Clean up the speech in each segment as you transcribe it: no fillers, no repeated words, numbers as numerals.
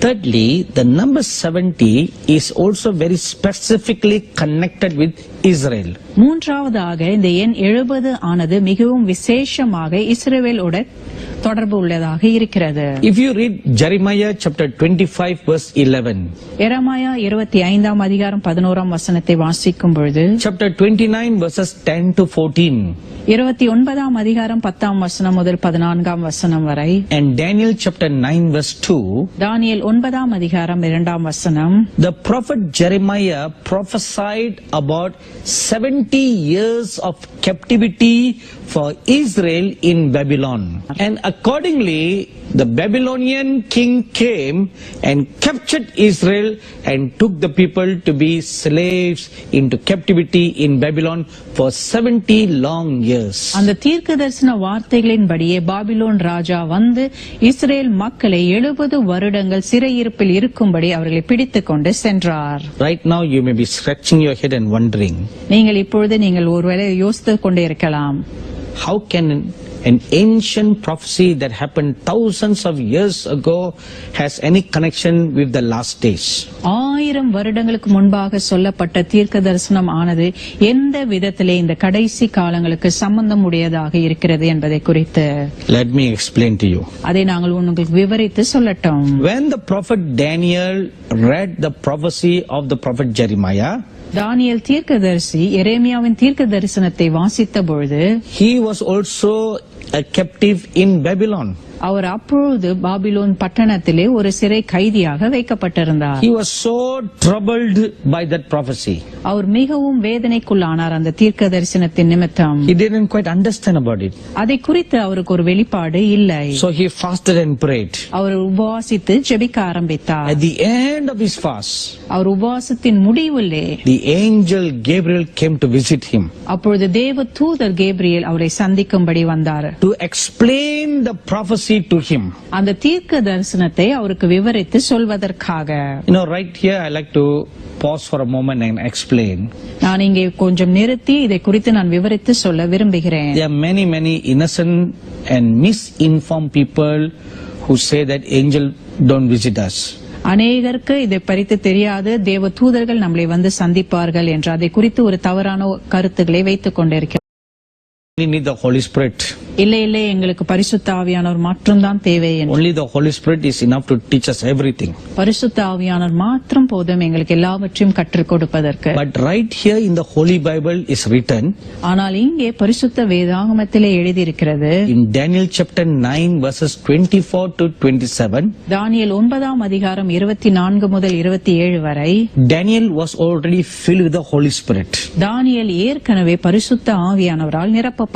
Thirdly, the number 70 is also very specifically connected with Israel. மூன்றாவதாக இந்த எண் 70 ஆனது மிகவும் விசேஷமாக இஸ்ரவேலோட தொடர்பு உள்ளதாக இருக்கிறது. If you read Jeremiah chapter 25 verse 11, எரேமியா 25ஆம் அதிகாரம் 11ஆம் வசனத்தை வாசிக்கும் பொழுது, chapter 29 verses 10 to 14, 29ஆம் அதிகாரம் 10ஆம் வசனம் முதல் 14ஆம் வசனம் வரை, and Daniel chapter 9 verse 2, தானியேல் 9ஆம் அதிகாரம் 2ஆம் வசனம், the prophet Jeremiah prophesied about 70 years of captivity for Israel in Babylon. And accordingly, the Babylonian king came and captured Israel and took the people to be slaves into captivity in Babylon for 70 long years. அந்த தீர்க்கதரிசன வார்த்தைகளின்படியே Babylon ராஜா வந்து Israel மக்களை 70 வருடங்கள் சிறையிருப்பில் இருக்கும்படி அவர்களை பிடித்துக் கொண்டு சென்றார். Right now you may be scratching your head and wondering, நீங்கள் ஒருவேளை யோசித்துக் கொண்டே இருக்கலாம், how can an ancient prophecy that happened thousands of years ago has any connection with the last days? 1000 வருடங்களுக்கு முன்பாக சொல்லப்பட்ட தீர்க்க தரிசனம் ஆனது எந்த விதத்திலே இந்த கடைசி காலங்களுக்கு சம்பந்தம் உடையதாக இருக்கிறது என்பதை குறித்து Let me explain to you. அதை நாங்கள் உங்களுக்கு விவரித்து சொல்லட்டும். When the prophet Daniel read the prophecy of the prophet Jeremiah, தானியேல் தீர்க்கதரிசி எரேமியாவின் தீர்க்க தரிசனத்தை வாசித்த பொழுது, he was also a captive in Babylon. அவர் அப்பொழுது பாபிலோன் பட்டணத்திலே ஒரு சிறை கைதியாக வைக்கப்பட்டிருந்தார். He was so troubled by that prophecy. அவர் மிகவும் வேதனைக்குள்ளானார் அந்த தீர்க்க தரிசனத்தின் நிமித்தம். He didn't quite understand about it. அதை குறித்து அவருக்கு ஒரு வெளிப்பாடு இல்லை. So he fasted and prayed. அவர் உபவாசித்து ஜெபிக்க ஆரம்பித்தார். At the end of his fast, அவர் உபவாசத்தின் முடிவிலே the angel Gabriel came to visit him. அப்பொழுது தேவ தூதர் கேப்ரியேல் அவரை சந்திக்கும்படி வந்தார். To explain the prophecy to him. அந்த தீர்க்க தரிசனத்தை அவருக்கு விவரித்து சொல்வதற்காக. Right here I like to pause for a moment and explain. நான் இங்கே கொஞ்சம் நிறுத்தி இதை குறித்து நான் விவரித்து சொல்ல விரும்புகிறேன். There are many innocent and misinformed people who say that angel don't visit us. அநேகருக்கு இதை பறித்து தெரியாது, தேவ தூதர்கள் நம்மளை வந்து சந்திப்பார்கள் என்று அதை குறித்து ஒரு தவறான கருத்துக்களை வைத்துக் கொண்டிருக்கிறார். We need the Holy Spirit. இல்லை எங்களுக்கு பரிசுத்த ஆவியானவர் மாத்திரம்தான் தேவை. Only the Holy Spirit is enough to teach us everything. பரிசுத்த ஆவியானவர் மாத்திரம் போதும் எங்களுக்கு எல்லாவற்றையும் கற்றுக் கொடுப்பதற்கு. But right here in the Holy Bible is written, ஆனால் இங்கே பரிசுத்த வேதாகமத்திலே எழுதியிருக்கிறது, in Daniel chapter 9 verses 24 to 27, தானியேல் 9ஆம் அதிகாரம் 24 முதல் 27 வரை, Daniel was already filled with the Holy Spirit. தானியேல் ஏற்கனவே பரிசுத்த ஆவியானவரால் நிரப்பப்பட்டிருந்தார்.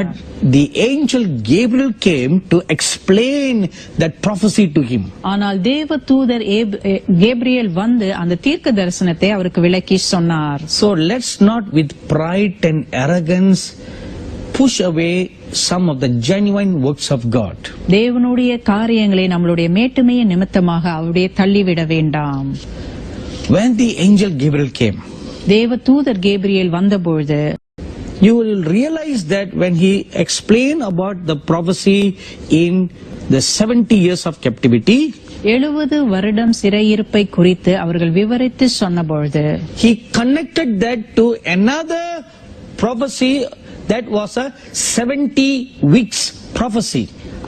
But the angel Gabriel came to explain that prophecy to him. ஆனால் தேவ தூதர் கேப்ரியேல் வந்து அந்த தீர்க்க தரிசனத்தை அவருக்கு விளக்கி சொன்னார். So let's not with pride and arrogance push away some of the genuine works of God. தேவனுடைய காரியங்களை நம்மளுடைய மேட்டுமையின் நிமித்தமாக அவருடைய தள்ளிவிட வேண்டாம். When the angel Gabriel came, தேவ தூதர் கேப்ரியேல் வந்தபொழுது, you will realize that when he explained about the prophecy in the 70 years of captivity, 70 வருடம் சிறையிருப்பை குறித்து அவர்கள் விவரித்து சொன்னபொழுது, he connected that to another prophecy that was a 70 weeks prophecy.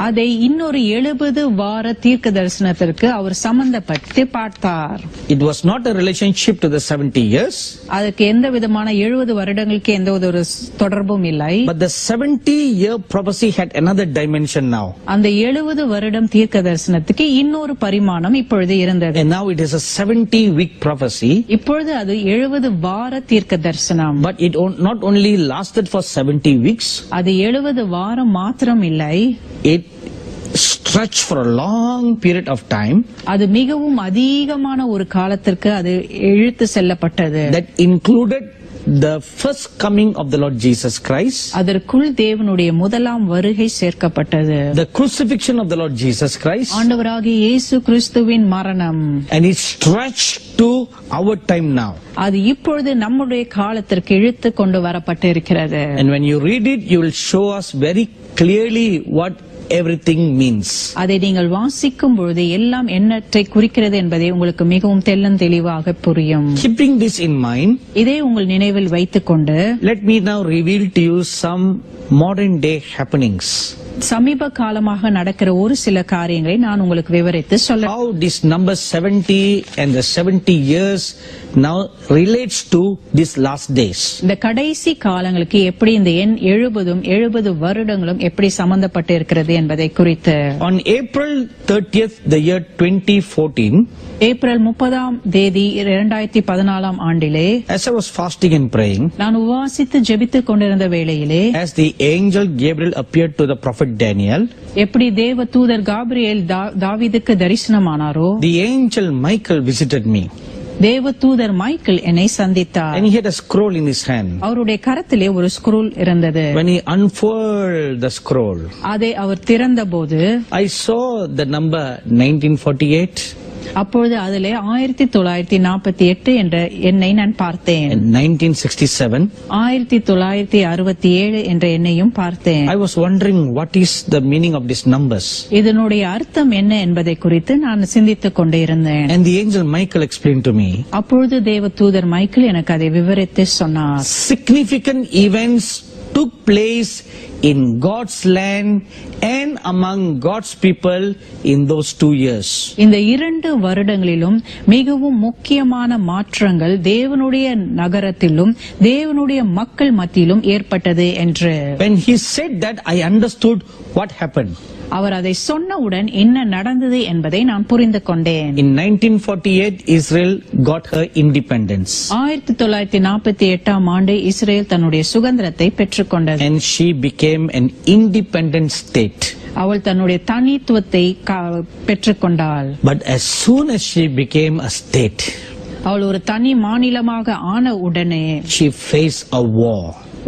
அதை இன்னொரு 70 வார தீர்க்க தரிசனத்திற்கு அவர் சம்பந்தப்பட்டு பார்த்தார். It was not a relationship to the 70 years. அதுக்கு எந்த விதமான 70 வருடங்களுக்கு எந்த ஒரு தொடர்பும் இல்லை. But the 70-year prophecy had another dimension now. அந்த 70 வருடம் தீர்க்க தரிசனத்துக்கு இன்னொரு பரிமாணம் இப்பொழுது இருந்தது. And now it is a 70-week prophecy. இப்பொழுது அது 70 வார தீர்க்க தரிசனம். But it not only lasted for 70 weeks. அது 70 வாரம் மாத்திரம் இல்லை. It stretched for a long period of time. அது மிகவும் அதிகமான ஒரு காலத்திற்கு அது இழுத்து செல்லப்பட்டது. That included the first coming of the Lord Jesus Christ. அதற்குள் தேவனுடைய முதலாம் வருகை சேர்க்கப்பட்டது. The crucifixion of the Lord Jesus Christ. ஆண்டவராகிய இயேசு கிறிஸ்துவின் மரணம். And it stretched to our time now. அது இப்பொழுது நம்முடைய காலத்திற்கு இழுத்து கொண்டு வரப்பட்டிருக்கிறது. And when you read it, you will show us very clearly what everything means. அதை நீங்கள் வாசிக்கும் பொழுது எல்லாம் என்னத்தை குறிக்கிறது என்பதை உங்களுக்கு மிகவும் தெளிவாக புரியும். Keeping this in mind, இதை உங்கள் நினைவில் வைத்துக்கொண்டு let me now reveal to you some modern day happenings. சமீப காலமாக நடக்கிற ஒரு சில காரியங்களை நான் உங்களுக்கு விவரித்து சொல்ல. How this number 70 and the 70 years now relates to these last days. இந்த கடைசி காலங்களுக்கு எப்படி இந்த எண் 70 வருடங்களும் எப்படி சம்பந்தப்பட்டு இருக்கிறது என்பதை குறித்து. On April 30th, the year 2014, April 30ஆம் தேதி 2014ஆம் ஆண்டிலே, as I was fasting and praying, நான் உபவாசித்து ஜெபித்துக் கொண்டிருந்த வேளையிலே, as the angel Gabriel appeared to the prophet Daniel, எப்படி தேவ தூதர் காபிரியேல் தாவீதுக்கு தரிசனமானாரோ, the angel Michael visited me, தேவ தூதர் மைக்கேல் என்னை சந்தித்தார். and he had a scroll in his hand. அவருடைய கரத்திலே ஒரு ஸ்க்ரோல் இருந்தது. When he unfurled the scroll, அதை அவர் திறந்தபோது I saw the number 1948 அப்பொழுது அதிலே 1948 என்ற எண்ணை நான் பார்த்தேன். and 1967. 1967 என்ற எண்ணையும் பார்த்தேன். I was wondering what is the meaning of these numbers. இதனுடைய அர்த்தம் என்ன என்பதை குறித்து நான் சிந்தித்துக் கொண்டே இருந்தேன். And the angel Michael explained to me, அப்பொழுது தேவ தூதர் மைக்கேல் எனக்கு அதை விவரித்து சொன்னார். significant events took place in God's land and among God's people in those 2 years. இந்த 2 வருடங்களிலும் மிகவும் முக்கியமான மாற்றங்கள் தேவனுடைய நகரத்திலும் தேவனுடைய மக்கள் மத்தியிலும் ஏற்பட்டது என்று. When he said that, I understood what happened. அவர் அதை சொன்னவுடன் என்ன நடந்தது என்பதை நான் புரிந்து கொண்டேன். In 1948, Israel got her independence. 1948ஆம் ஆண்டு இஸ்ரேல் தன்னுடைய சுதந்திரத்தை பெற்றுக்கொண்டது. And she became an independent state. அவள் தன்னுடைய தனித்துவத்தை பெற்றுக்கொண்டாள். But as soon as she became a state, அவள் ஒரு தனி மாநிலமாக ஆன உடனே she faced a war.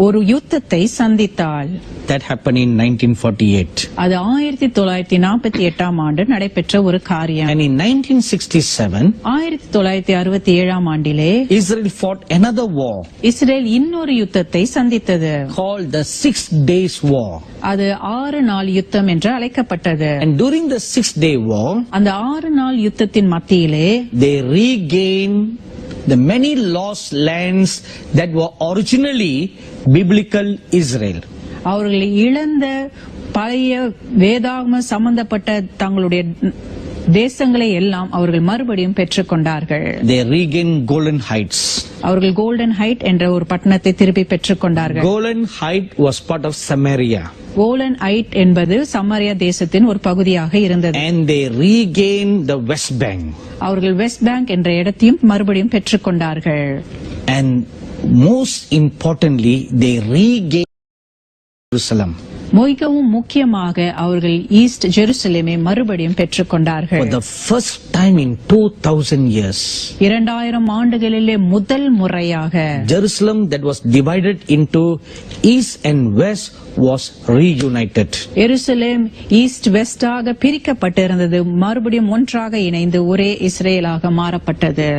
ஒரு யுத்தத்தை சந்தித்தாள். That happened in 1948. அது 1948ஆம் ஆண்டு நடைபெற்ற ஒரு காரியம். And in 1967, 1967ஆம் ஆண்டிலே Israel fought another war Israel இன்னொரு யுத்தத்தை சந்தித்தது. called the 6 Days War. அது 6 நாள் யுத்தம் என்று அழைக்கப்பட்டது. And during the 6-day war, அந்த 6 நாள் யுத்தத்தின் மத்தியிலே they regained the many lost lands that were originally biblical Israel. அவர்கள் இழந்த பழைய வேதாகம சம்பந்தப்பட்ட தங்களுடைய தேசங்களை எல்லாம் அவர்கள் மறுபடியும் பெற்றுக்கொண்டார்கள். They regained Golan Heights. அவர்கள் கோல்டன் ஹைட் என்ற ஒரு பட்டணத்தை திருப்பி பெற்றுக்கொண்டார்கள். Golan Height was part of Samaria. Golan height என்பது சமாரியா தேசத்தின் ஒரு பகுதியாக இருந்தது. And they regained the West Bank. அவர்கள் வெஸ்ட் பேங்க் என்ற இடத்தையும் மறுபடியும் பெற்றுக்கொண்டார்கள். And most importantly, they regained Jerusalem. மிகவும் முக்கியமாக அவர்கள் ஈஸ்ட் ஜெருசலேமை மறுபடியும் பெற்றுக்கொண்டார்கள். For the first time in 2000 years, 2000 ஆண்டுகளிலே முதல் முறையாக Jerusalem that was divided into east and west was reunited. எருசலேம் ஈஸ்ட் வெஸ்டாக பிரிக்கப்பட்டிருந்தது மறுபடியும் ஒன்றாக இணைந்து ஒரே இஸ்ரேலாக மாறப்பட்டது.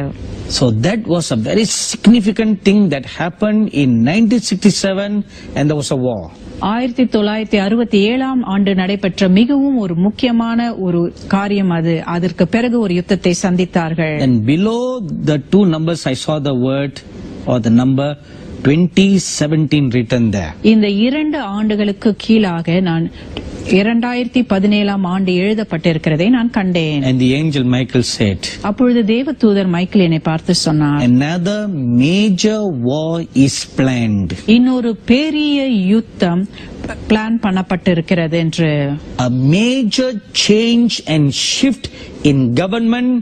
So that was a very significant thing that happened in 1967, and there was a war. 1967ஆம் ஆண்டு நடைபெற்ற மிகவும் ஒரு முக்கியமான ஒரு காரியம் அது. அதற்கு பிறகு ஒரு யுத்தத்தை சந்தித்தார்கள். And below the 2 numbers I saw the word or the number 2017 written there. இந்த 2 ஆண்டுகளுக்கு கீழாக நான் 2017ஆம் ஆண்டு எழுதப்பட்டிருக்கிறதை நான் கண்டேன். And the angel Michael said, அப்பொழுது தேவதூதர் மைக்கேல் என்னை பார்த்து சொன்னார், another major war is planned. இன்னொரு பெரிய யுத்தம் பிளான் பண்ணப்பட்டிருக்கிறது என்று. A major change and shift in government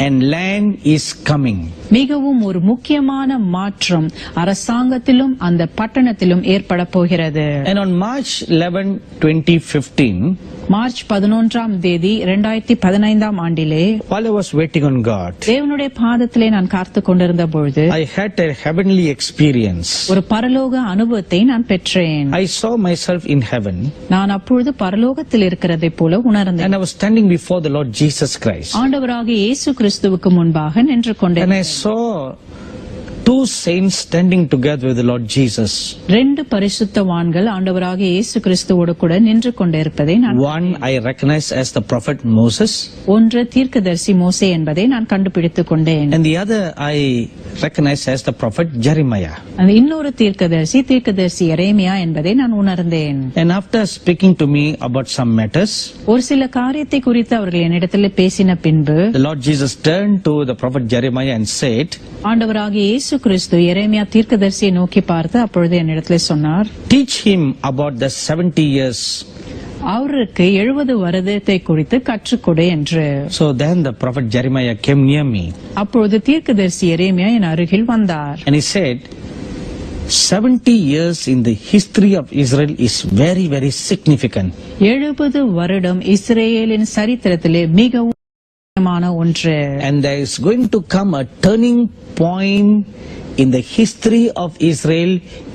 and land is coming. மிகவும் ஒரு முக்கியமான மாற்றம் அரசாங்கத்திலும் அந்த பட்டணத்திலும் ஏற்பட போகிறது. And on March 11, 2015, மார்ச் 11ஆம் தேதி 2015ஆம் ஆண்டிலே, while I was waiting on God, தேவனுடைய பாதத்திலே நான் காத்துக் கொண்டிருந்த பொழுது I had a heavenly experience. ஒரு பரலோக அனுபவத்தை நான் பெற்றேன். I saw myself in heaven, நான் அப்பொழுது பரலோகத்தில் இருக்கிறதை போல உணர்ந்தேன். and I was standing before the Lord Jesus Christ. ஆண்டவராகிய இயேசு கிறிஸ்துவுக்கு முன்பாக நின்று And கொண்டேன். I saw two saints standing together with the Lord Jesus. ரெண்டு பரிசுத்தவான்கள் ஆண்டவராகிய இயேசு கிறிஸ்துவோடு கூட நின்று கொண்டிருப்பதை நான் One I recognize as the prophet Moses, ஒன்று தீர்க்கதரிசி மோசே என்பதை நான் கண்டுபிடித்துக் கொண்டேன். and the other I recognize as the prophet Jeremiah. அந்த இன்னொரு தீர்க்கதரிசி எரேமியா என்பதை நான் உணர்ந்தேன். And after speaking to me about some matters, ஒரு சில காரியத்தை குறித்து அவர்கள் என்னிடத்தில் பேசின பின்பு the Lord Jesus turned to the prophet Jeremiah and said, ஆண்டவராகிய இயேசு கிறிஸ்து எரேமியா தீர்க்கதரிசியை நோக்கி பார்த்து அப்பொழுது என்னிடத்தில் சொன்னார், teach him about the 70 years. அவருக்கு 70 வருடத்தை குறித்து கற்றுக்கொடு என்று. So then the prophet Jeremiah came near me அப்பொழுது தீர்க்கதரிசி எரேமியா என் அருகில் வந்தார். and he said, 70 years in the history of Israel is very, very significant. 70 வருடம் இஸ்ரேலின் சரித்திரத்திலே மிகவும் முக்கியமான ஒன்று. And there is going to come a turning point in the history of Israel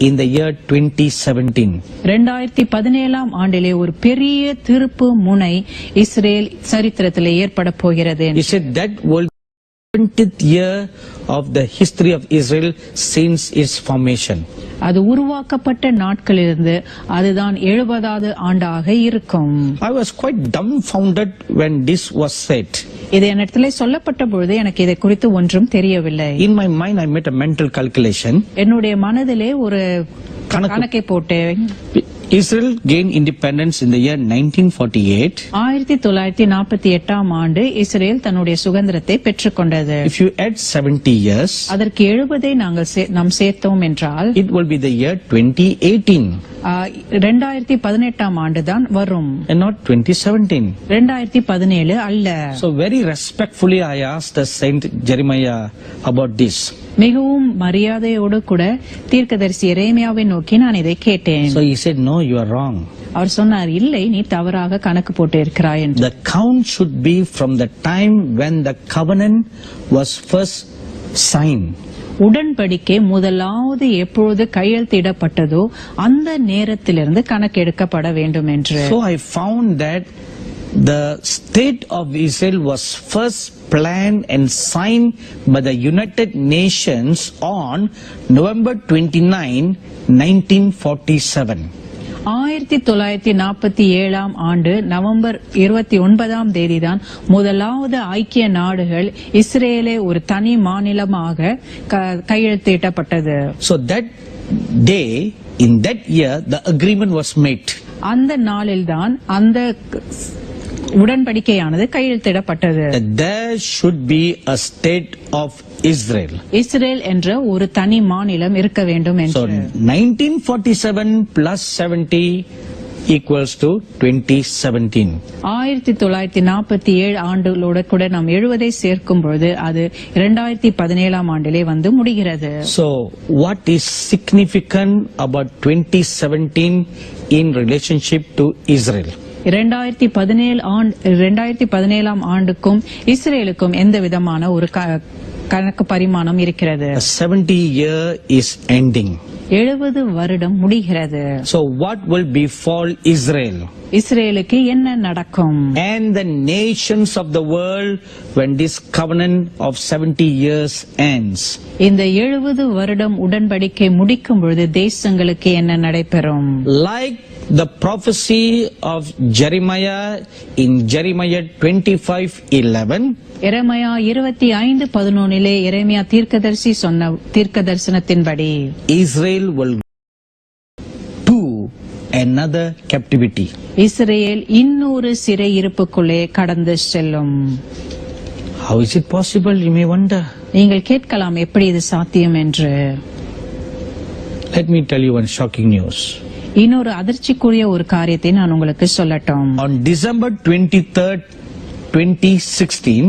in the year 2017. 2017 ஆண்டிலே ஒரு பெரிய திருப்பு முனை இஸ்ரேல் சரித்திரத்திலே ஏற்பட போகிறது. He said that will be the 20th year of the history of Israel since its formation. அது உருவாக்கப்பட்ட நாட்களிலிருந்து அதுதான் 70வது ஆண்டாக இருக்கும். I was quite dumbfounded when this was said. இது என்னிடத்திலே சொல்லப்பட்ட பொழுது எனக்கு இதை குறித்து ஒன்றும் தெரியவில்லை. In my mind I made a mental calculation. என்னுடைய மனதிலே ஒரு கணக்கை போட்டேன். Israel gained independence in the year 1948. 1948 ஆண்டு இஸ்ரேல் தன்னுடைய சுதந்திரத்தை பெற்றுக்கொண்டது. If you add 70 years, அதற்கு 70ஐ நாம் சேர்த்தோம் என்றால் it will be the year 2018 2018 ஆண்டு தான் வரும், and not 2017. 2017 அல்ல. So very respectfully I asked the Saint Jeremiah about this. மிகவும் மரியாதையோடு கூட தீர்க்கதரிசி எரேமியாவை நோக்கி நான் இதை கேட்டேன். So he said, no, you are wrong. அவர் சொன்னார், இல்லை, நீ தவறாக கணக்கு போட்டு இருக்கிறாய் என்று. The count should be from the time when the covenant was first signed. உடன்படிக்கை முதலாவது எப்பொழுது கையெழுத்திடப்பட்டதோ அந்த நேரத்திலிருந்து கணக்கெடுக்கப்பட வேண்டும் என்று. So I found that the state of Israel was first planned and signed by the United Nations on November 29, 1947. 1947 ஆண்டு November 29 தேதிதான் முதலாவது ஐக்கிய நாடுகள் இஸ்ரேலை ஒரு தனி மாநிலமாக கையெழுத்திடப்பட்டது. So that day, in that year, the agreement was made. அந்த நாளில்தான் அந்த உடன்படிக்கையானது கையெழுத்திடப்பட்டது. That there should be a state of Israel. Israel என்ற ஒரு தனி மாநிலம் இருக்க வேண்டும் So என்று. 1947 plus 70 equals to 2017. 1947 ஆண்டுகளோட கூட நாம் 70ஐ சேர்க்கும் பொழுது அது 2017 ஆண்டிலே வந்து முடிகிறது. So what is significant about 2017 in relationship to Israel? 2017 ஆண்டுக்கும் இஸ்ரேலுக்கும் எந்த விதமான ஒரு கணக்கு பரிமாணம் இருக்கிறது. 70 year is ending. 70 வருடம் முடிகிறது. So what will befall Israel இஸ்ரேலுக்கு என்ன நடக்கும்? and the nations of the world when this covenant of 70 years ends? இந்த 70 வருடம் உடன்படிக்கை முடிக்கும் பொழுது தேசங்களுக்கு என்ன நடைபெறும்? Like the prophecy of Jeremiah in Jeremiah 25:11, எரேமியா 25:11 எரேமியா தீர்க்கதரிசி சொன்ன தீர்க்க தரிசனத்தின்படி Israel will to another captivity. Israel இன்னொரு சிறையிருப்புக்குள்ளே கடந்து செல்லும். How is it possible, you may wonder? நீங்கள் கேட்கலாம், எப்படி இது சாத்தியம் என்று. Let me tell you one shocking news. இன்னொரு அதிர்ச்சிக்குரிய ஒரு காரியத்தை நான் உங்களுக்கு சொல்லட்டும். On December 23rd, 2016,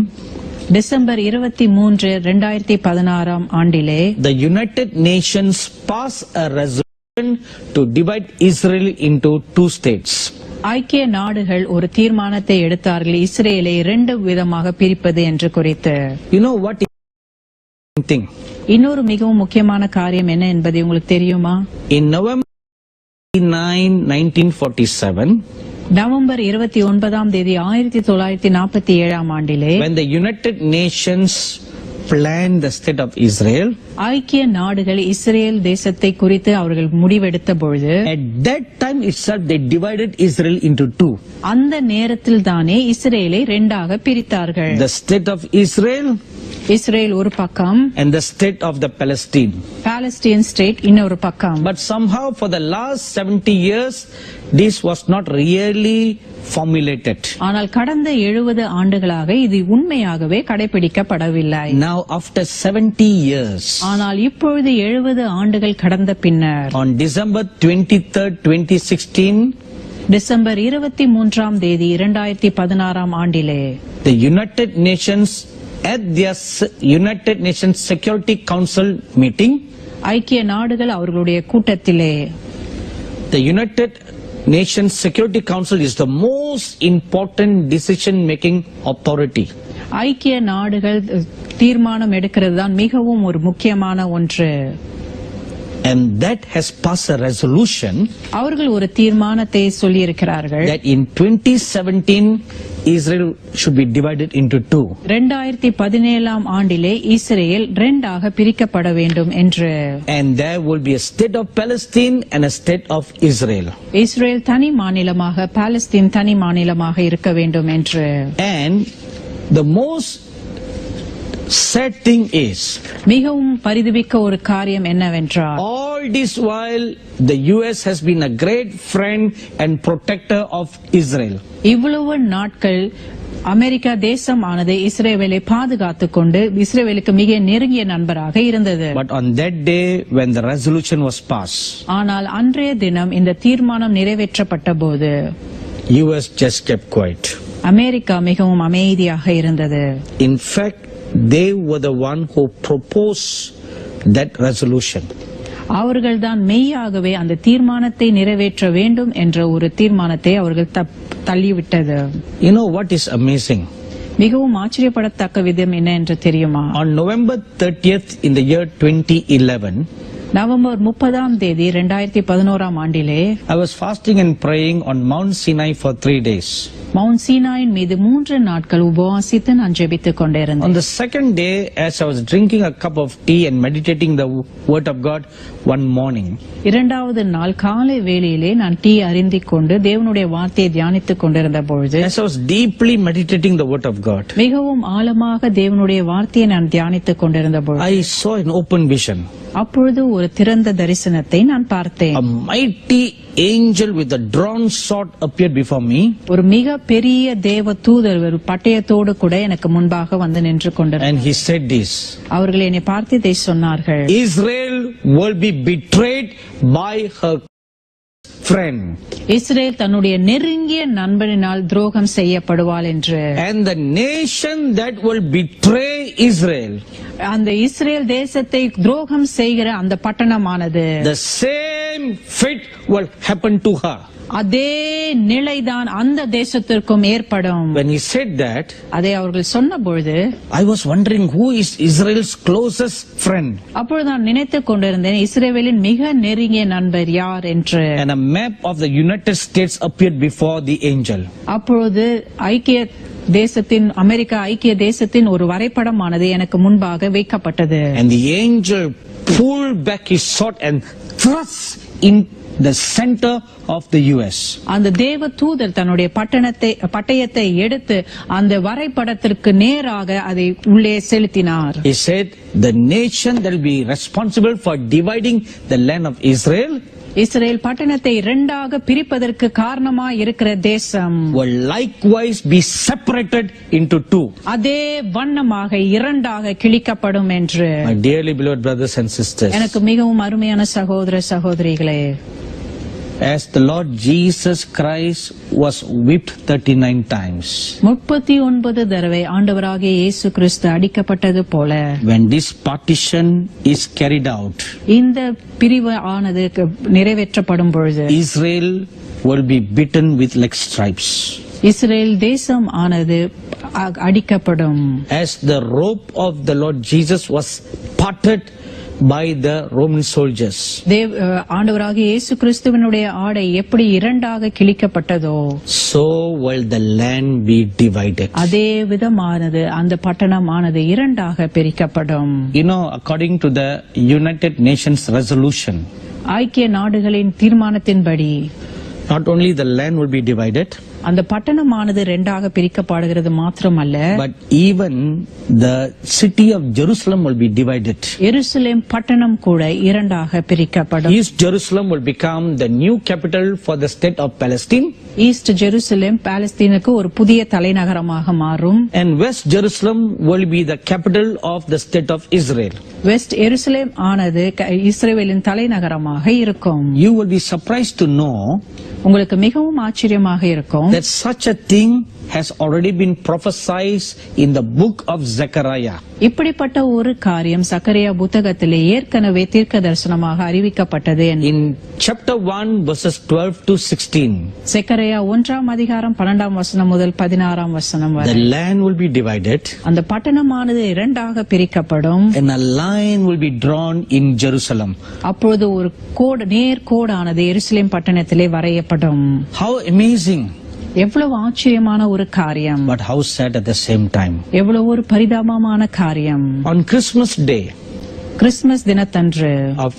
டிசம்பர் 23, 2016 ஆண்டிலே the United Nations passed a resolution to divide Israel into two states. ஐக்கிய நாடுகள் ஒரு தீர்மானத்தை எடுத்தார்கள், இஸ்ரேலை 2 விதமாக பிரிப்பது என்று குறித்து. You know what is the thing? இன்னொரு மிகவும் முக்கியமான காரியம் என்ன என்பது உங்களுக்கு தெரியுமா? In November 9, 1947, நவம்பர் 29 தேதி 1947 ஆண்டிலே when the United Nations planned the state of Israel, ஐக்கிய நாடுகள் இஸ்ரேல் தேசத்தை குறித்து அவர்கள் முடிவெடுத்த பொழுது at that time itself they divided Israel into two. அந்த நேரத்தில் தானே இஸ்ரேலை இரண்டாக பிரித்தார்கள். The state of Israel Israel ஒரு பக்கம், and the state of the Palestine. Palestine state இன்னொரு பக்கம். But somehow for the last 70 years this was not really formulated. ஆனால் கடந்த 70 ஆண்டுகளாக இது உண்மையாகவே கடைபிடிக்கப்படவில்லை. Now after 70 years, ஆனால் இப்பொழுது 70 ஆண்டுகள் கடந்த பின்னர் on December 23rd, 2016, டிசம்பர் 23ஆம் தேதி 2016ஆம் ஆண்டிலே the United Nations at their United Nations Security Council meeting, ஐக்கிய நாடுகள் அவர்களுடைய கூட்டத்திலே, the United Nations Security Council is the most important decision making authority. ஐக்கிய நாடுகள் தீர்மானம் எடுக்கிறது தான் மிகவும் ஒரு முக்கியமான ஒன்று. And that has passed a resolution அவர்கள் ஒரு தீர்மானத்தை சொல்லி இருக்கிறார்கள் that in 2017 Israel should be divided into two. 2017ஆம் ஆண்டிலே இஸ்ரேல் இரண்டாக பிரிக்கப்பட வேண்டும் என்று. And there will be a state of Palestine and a state of Israel. Israel தனி மாநிலமாக, பாலஸ்தீன் தனி மாநிலமாக இருக்க வேண்டும் என்று. And the most sad thing is, மிகவும் பரிதபிக்க ஒரு காரியம் என்னவென்றால், all this while the US has been a great friend and protector of Israel. இவ்வளவு நாட்கள் அமெரிக்கா தேசம் ஆனது இஸ்ரேலை பாதுகாத்துக் கொண்டு இஸ்ரேலுக்கு மிக நெருங்கிய நண்பராக இருந்தது. But on that day when the resolution was passed, ஆனால் அன்றைய தினம் இந்த தீர்மானம் நிறைவேற்றப்பட்ட போது US just kept quiet. America மிகவும் அமைதியாக இருந்தது. In fact, they were the one who proposed that resolution. அவர்கள்தான் மெய்யாகவே அந்த தீர்மானத்தை நிறைவேற்ற வேண்டும் என்ற ஒரு தீர்மானத்தை அவர்கள் தள்ளிவிட்டது. You know what is amazing? மிகவும் ஆச்சரியப்படத்தக்க விதம் என்ன என்று தெரியுமா? On November 30th in the year 2011, November 30ஆம் தேதி 2011ஆம் ஆண்டிலே I was fasting and praying on Mount Sinai for 3 days. Mount சீனாயின் மீது 3 நாட்கள் உபவாசித்து நான் ஜெபித்துக் கொண்டிருந்தேன். On the second day, as I was drinking a cup of tea and meditating the word of God one morning, இரண்டாவது நாள் காலை வேளையிலே நான் டீ அருந்திக் கொண்டு தேவனுடைய வார்த்தையை தியானித்துக் கொண்டிருந்த பொழுது, as I was deeply meditating the word of God, மிகவும் ஆழமாக தேவனுடைய வார்த்தையை நான் தியானித்துக் கொண்டிருந்த பொழுது I saw an open vision. அப்பொழுது ஒரு திறந்த தரிசனத்தை நான் பார்த்தேன். A mighty angel with a drawn sword appeared before me. ஒரு மிக பெரிய தேவ தூதர் ஒரு பட்டயத்தோடு கூட எனக்கு முன்பாக வந்து நின்று கொண்டிருந்தார். And he said this, அவர்கள் என்னை பார்த்து இதை சொன்னார்கள், Israel will be betrayed by her friend. Israel தன்னுடைய நெருங்கிய நண்பனினால் துரோகம் செய்யப்படுவாள் என்று. And the nation that will betray Israel, அந்த இஸ்ரேல் தேசத்தை துரோகம் செய்கிற அந்த பட்டணமானது the same fate will happen to her. அதே நிலைதான் அந்த தேசத்திற்கும் ஏற்படும். When he said that, அதை அவர்கள் சொன்ன பொழுது I was wondering who is Israel's closest friend. அப்பொழுது நான் நினைத்துக் கொண்டிருந்தேன், இஸ்ரேலின் மிக நெருங்கிய நண்பர் யார் என்று. And a map of the United States appeared before the angel. அப்பொழுது அமெரிக்கா ஐக்கிய தேசத்தின் ஒரு வரைபடமானது எனக்கு முன்பாக வைக்கப்பட்டது. And the angel pulled back his sword and thrust in the center of the US. அந்த தேவ தூதர் தன்னுடைய பட்டயத்தை எடுத்து அந்த வரைபடத்திற்கு நேராக அதை உள்ளே செலுத்தினார். He said, the nation that will be responsible for dividing the land of Israel Israel பட்டணத்தை இரண்டாக பிரிப்பதற்கு காரணமா இருக்கிற தேசம் will likewise be separated into two. அதே வண்ணமாக இரண்டாக கிழிக்கப்படும் என்று. My dearly beloved brothers and sisters, எனக்கு மிகவும் அருமையான சகோதர சகோதரிகளே, as the Lord Jesus Christ was whipped 39 times, 39 தடவை ஆண்டவராகிய இயேசு கிறிஸ்து அடிக்கப்பட்டது போல, when this partition is carried out, இந்த பிரிவு ஆனது நிறைவேற்றப்படும் பொழுது Israel will be beaten with like stripes. Israel தேசம் ஆனது அடிக்கப்படும். As the robe of the Lord Jesus was parted by the Roman soldiers. ஆண்டவராகிய இயேசு கிறிஸ்துவினுடைய ஆடை எப்படி இரண்டாக கிழிக்கப்பட்டதோ, so will the land be divided. அதே விதமானது அந்த பட்டணமானது இரண்டாக பிரிக்கப்படும். You know, according to the United Nations resolution, ஐக்கிய நாடுகளின் தீர்மானத்தின்படி not only the land will be divided, அந்த பட்டணமானது இரண்டாக பிரிக்கப்படுகிறது மாத்திரமல்ல, but even the city of Jerusalem will be divided. எருசலேம் பட்டணம் கூட இரண்டாக பிரிக்கப்படும். East Jerusalem will become the new capital for the state of Palestine, East Jerusalem பாலஸ்தீனுக்கு ஒரு புதிய தலைநகரமாக மாறும். and West Jerusalem will be the capital of the state of Israel. West எருசலேம் ஆனது இஸ்ரவேலின் தலைநகரமாக இருக்கும். You will be surprised to know உங்களுக்கு மிகவும் ஆச்சரியமாக இருக்கும் that such a thing has already been prophesied in the book of Zechariah. இப்படிப்பட்ட ஒரு காரியம் சக்கரியா புத்தகத்திலே ஏற்கனவே தீர்க்க தரிசனமாக அறிவிக்கப்பட்டது. In chapter 1 verses 12 to 16, Zakariya 1ஆம் அதிகாரம் 12ஆம் வசனம் முதல் 16ஆம் வசனம் the வரை, land will be divided அந்த பட்டணமானது இரண்டாக பிரிக்கப்படும். and a line will be drawn in Jerusalem. அப்பொழுது ஒரு நேர் கோடானது எருசலேம் பட்டணத்திலே வரையப்படும். How amazing, எவ்வளவு ஆச்சரியமான ஒரு காரியம், but how sad at the same time. எவ்வளவு ஒரு பரிதாபமான காரியம். On Christmas Day கிறிஸ்துமஸ் தினத்தன்று of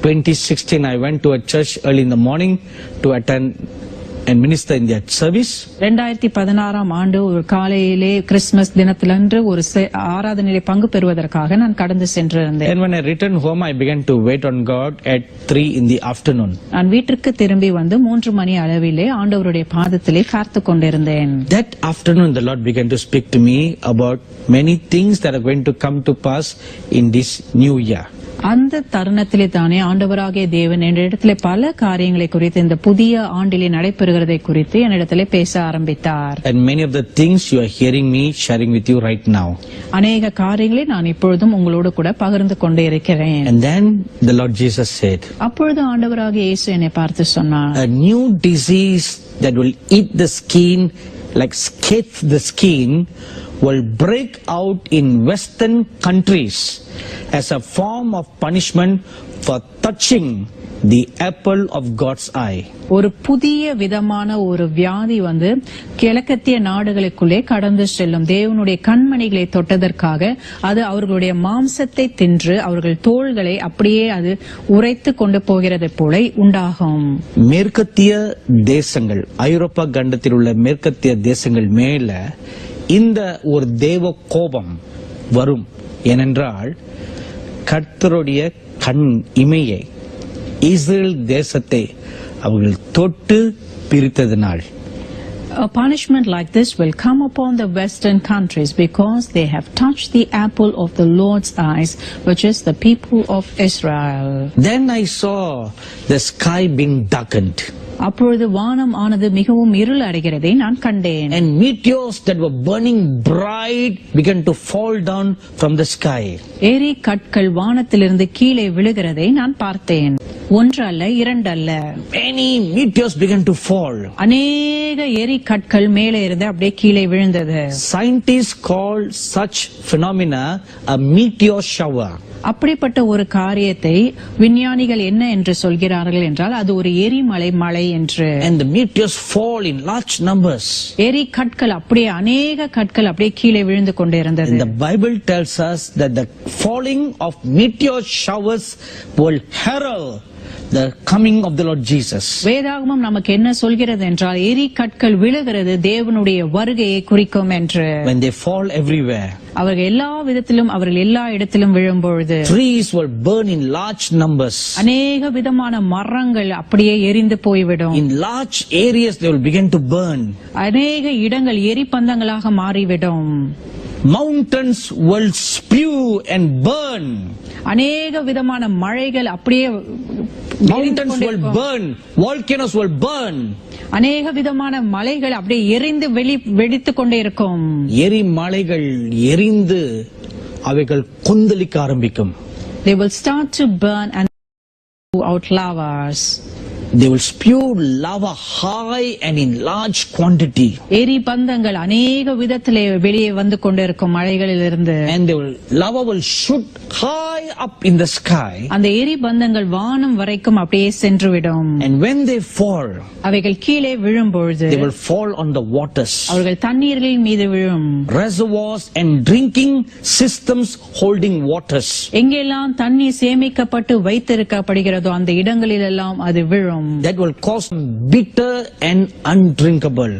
2016, I went to a church early in the morning to attend and minister in their service. 2016ஆம் ஆண்டு ஒரு காலையிலே கிறிஸ்துமஸ் தினத்திலன்று ஒரு ஆராதனையிலே பங்கு பெறுவதற்காக நான் கடந்து சென்றிருந்தேன். And when I returned home, I began to wait on God at 3 in the afternoon. நான் வீட்டிற்கு திரும்பி வந்து 3 மணி அளவிலே ஆண்டவருடைய பாதத்திலே காத்து கொண்டிருந்தேன். That afternoon, the Lord began to speak to me about many things that are going to come to pass in this new year. அந்த தருணத்திலே தானே ஆண்டவராகிய தேவன் என்னிடத்திலே பல காரியங்களை குறித்து, இந்த புதிய ஆண்டிலே நடைபெறுகிறதை குறித்து என்னிடத்திலே பேச ஆரம்பித்தார். And many of the things you are hearing me sharing with you right now. அநேக காரியங்களை நான் இப்பொழுதும் உங்களோடு கூட பகிர்ந்து கொண்டே இருக்கிறேன். And then the Lord Jesus said, அப்பொழுது ஆண்டவராகிய இயேசு என்னை பார்த்து சொன்னார், a new disease that will eat the skin, like scathe the skin, will break out in Western countries as a form of punishment for touching the apple of God's eye. ஒரு புதிய விதமான ஒரு வியாதி வந்து கிழக்கத்திய நாடுகளுக்குள்ளே கடந்து செல்லும். தேவனுடைய கண்மணிகளை தொட்டதற்காக அது அவர்களுடைய மாம்சத்தை தின்று அவர்கள் தோள்களை அப்படியே அது உரைத்து கொண்டு போகிறது போல உண்டாகும். மேற்கத்திய தேசங்கள், ஐரோப்பா கண்டத்தில் உள்ள மேற்கத்திய தேசங்கள் மேல இந்த ஒரு தேவ கோபம் வரும். ஏனென்றால் கர்த்தருடைய கண் இமையை இஸ்ரேல் தேசத்தை அவர்கள் தொட்டு பிரித்ததினால். A punishment like this will come upon the Western countries because they have touched the apple of the Lord's eyes, which is the people of Israel. Then I saw the sky being darkened. அப்பொழுது வானம் ஆனது மிகவும் இருள் அடைகிறதை நான் கண்டேன். And meteors that were burning bright began to fall down from the sky. எரி கற்கள் வானத்திலிருந்து கீழே விழுகிறதை நான் பார்த்தேன். ஒன்று அல்ல, இரண்டு அல்ல. Many meteors began to fall. அநேக எரி கற்கள் மேலே இருந்து அப்படியே கீழே விழுந்தது. Scientists call such phenomena a meteor shower. அப்படிப்பட்ட ஒரு காரியத்தை விஞ்ஞானிகள் என்ன என்று சொல்கிறார்கள் என்றால் அது ஒரு எரிமலை மழை என்று. And the meteors fall in large numbers. எரி கற்கள் அப்படியே அநேக கற்கள் அப்படியே கீழே விழுந்து கொண்டே இருந்தது. And the Bible tells us that the falling of meteor showers will herald the coming of the Lord Jesus. வேதாகமம் நமக்கு என்ன சொல்கிறது என்றால் எரி கற்கள் விழுகிறது தேவனுடைய வருகையை குறிக்கும் என்று. When they fall everywhere, அவர்கள் எல்லா விதத்திலும் அவர்கள் எல்லா இடத்திலும் விழும்பொழுது trees will burn in large numbers. அநேக விதமான மரங்கள் அப்படியே எரிந்து போய்விடும். In large areas they will begin to burn. அநேக இடங்கள் எரிபந்தங்களாக மாறிவிடும். Mountains will spew and burn. அநேக விதமான மழைகள் அப்படியே Mountains will burn. Volcanoes will burn. அநேக விதமான மலைகள் அப்படியே எரிந்து வெடித்துக் கொண்டே இருக்கும். எரிமலைகள் எரிந்து அவைகள் கொந்தளிக்க ஆரம்பிக்கும். They will start to burn and out lavas. They will spew lava high and in large quantity. எரி பந்தங்கள் அநேக விதத்திலே வெளியே வந்து கொண்டிருக்கும் மலைகளிலிருந்து. And lava will shoot high up in the sky. அந்த எரி பந்தங்கள் வானம் வரைக்கும் அப்படியே சென்றுவிடும். And when they fall, அவைகள் கீழே விழும்பொழுது they will fall on the waters. அவர்கள் தண்ணீர்களின் மீது விழும். Reservoirs and drinking systems holding waters. எங்கெல்லாம் தண்ணீர் சேமிக்கப்பட்டு வைத்திருக்கப்படுகிறதோ அந்த இடங்களிலெல்லாம் அது விழும். That will cause bitter and undrinkable.